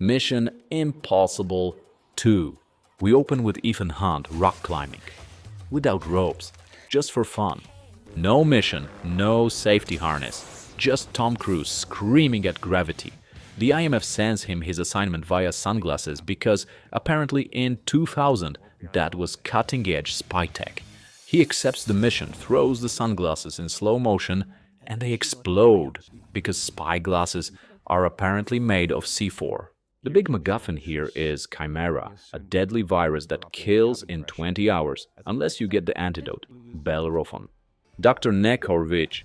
Mission Impossible 2. We open with Ethan Hunt rock climbing. Without ropes, just for fun. No mission, no safety harness, just Tom Cruise screaming at gravity. The IMF sends him his assignment via sunglasses because apparently in 2000 that was cutting-edge spy tech. He accepts the mission, throws the sunglasses in slow motion, and they explode because spy glasses are apparently made of C4. The big MacGuffin here is Chimera, a deadly virus that kills in 20 hours, unless you get the antidote, Bellerophon. Dr. Nekorvich,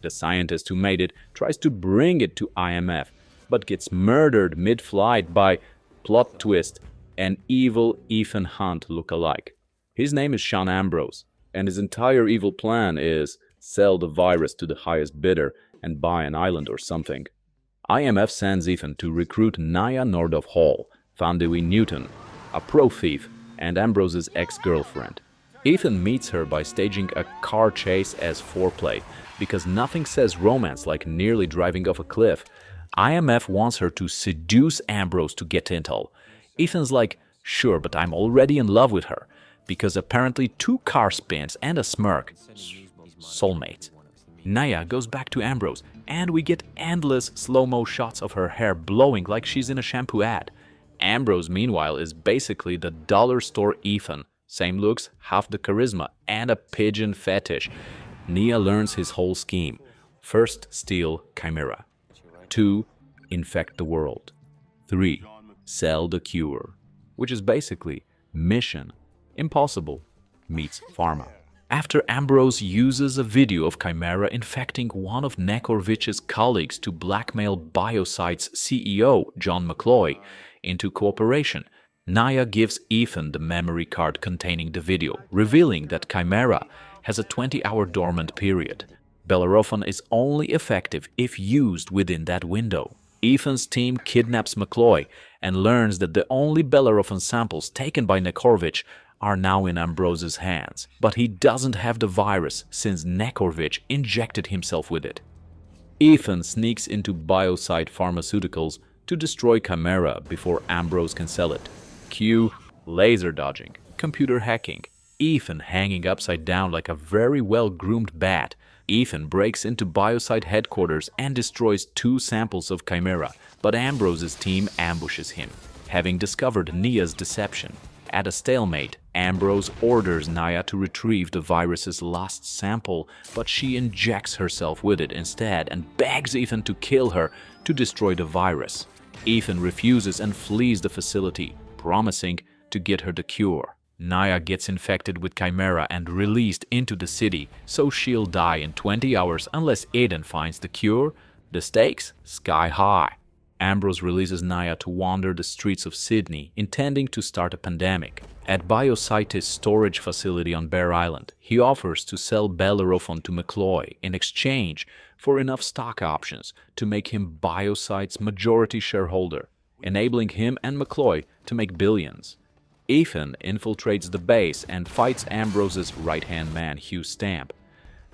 the scientist who made it, tries to bring it to IMF, but gets murdered mid-flight by, plot twist, an evil Ethan Hunt look-alike. His name is Sean Ambrose, and his entire evil plan is sell the virus to the highest bidder and buy an island or something. IMF sends Ethan to recruit Nyah Hall, Thandiwe Newton, a pro-thief and Ambrose's ex-girlfriend. Ethan meets her by staging a car chase as foreplay, because nothing says romance like nearly driving off a cliff. IMF wants her to seduce Ambrose to get intel. Ethan's like, sure, but I'm already in love with her, because apparently 2 car spins and a smirk. Soulmates. Nyah goes back to Ambrose, and we get endless slow-mo shots of her hair blowing like she's in a shampoo ad. Ambrose, meanwhile, is basically the dollar store Ethan. Same looks, half the charisma, and a pigeon fetish. Nyah learns his whole scheme. First, steal Chimera. 2. Infect the world. 3. Sell the cure. Which is basically Mission Impossible meets Pharma. After Ambrose uses a video of Chimera infecting one of Nekorvich's colleagues to blackmail Biocyte's CEO, John McCloy, into cooperation, Nyah gives Ethan the memory card containing the video, revealing that Chimera has a 20-hour dormant period. Bellerophon is only effective if used within that window. Ethan's team kidnaps McCloy and learns that the only Bellerophon samples taken by Nekorvich are now in Ambrose's hands, but he doesn't have the virus since Nekorvich injected himself with it. Ethan sneaks into Biocyte Pharmaceuticals to destroy Chimera before Ambrose can sell it. Cue laser dodging, computer hacking, Ethan hanging upside down like a very well-groomed bat. Ethan breaks into Biocyte headquarters and destroys 2 samples of Chimera, but Ambrose's team ambushes him, having discovered Nyah's deception. At a stalemate, Ambrose orders Nyah to retrieve the virus's last sample, but she injects herself with it instead and begs Ethan to kill her to destroy the virus. Ethan refuses and flees the facility, promising to get her the cure. Nyah gets infected with Chimera and released into the city, so she'll die in 20 hours unless Aiden finds the cure. The stakes sky high. Ambrose releases Nyah to wander the streets of Sydney, intending to start a pandemic. At Biocyte's storage facility on Bear Island, he offers to sell Bellerophon to McCloy in exchange for enough stock options to make him Biocyte's majority shareholder, enabling him and McCloy to make billions. Ethan infiltrates the base and fights Ambrose's right-hand man, Hugh Stamp.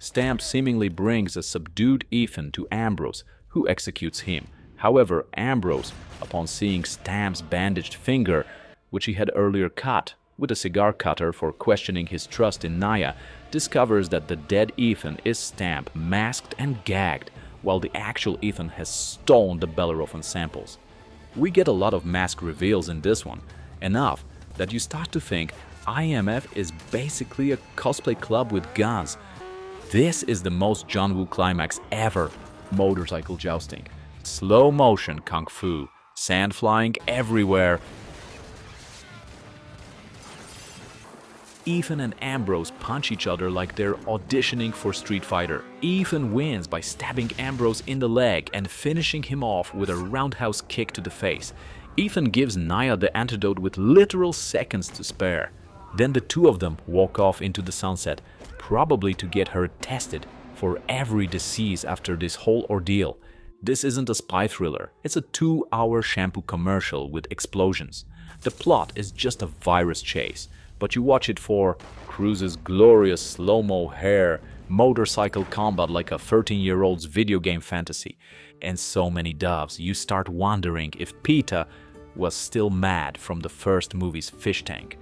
Stamp seemingly brings a subdued Ethan to Ambrose, who executes him. However, Ambrose, upon seeing Stamp's bandaged finger, which he had earlier cut with a cigar cutter for questioning his trust in Nyah, discovers that the dead Ethan is Stamp, masked and gagged, while the actual Ethan has stolen the Bellerophon samples. We get a lot of mask reveals in this one, enough that you start to think IMF is basically a cosplay club with guns. This is the most John Woo climax ever. Motorcycle jousting, slow motion kung fu, sand flying everywhere. Ethan and Ambrose punch each other like they're auditioning for Street Fighter. Ethan wins by stabbing Ambrose in the leg and finishing him off with a roundhouse kick to the face. Ethan gives Nyah the antidote with literal seconds to spare. Then the 2 of them walk off into the sunset, probably to get her tested for every disease after this whole ordeal. This isn't a spy thriller, it's a 2-hour shampoo commercial with explosions. The plot is just a virus chase, but you watch it for Cruise's glorious slow-mo hair, motorcycle combat like a 13-year-old's video game fantasy, and so many doves you start wondering if PETA was still mad from the first movie's fish tank.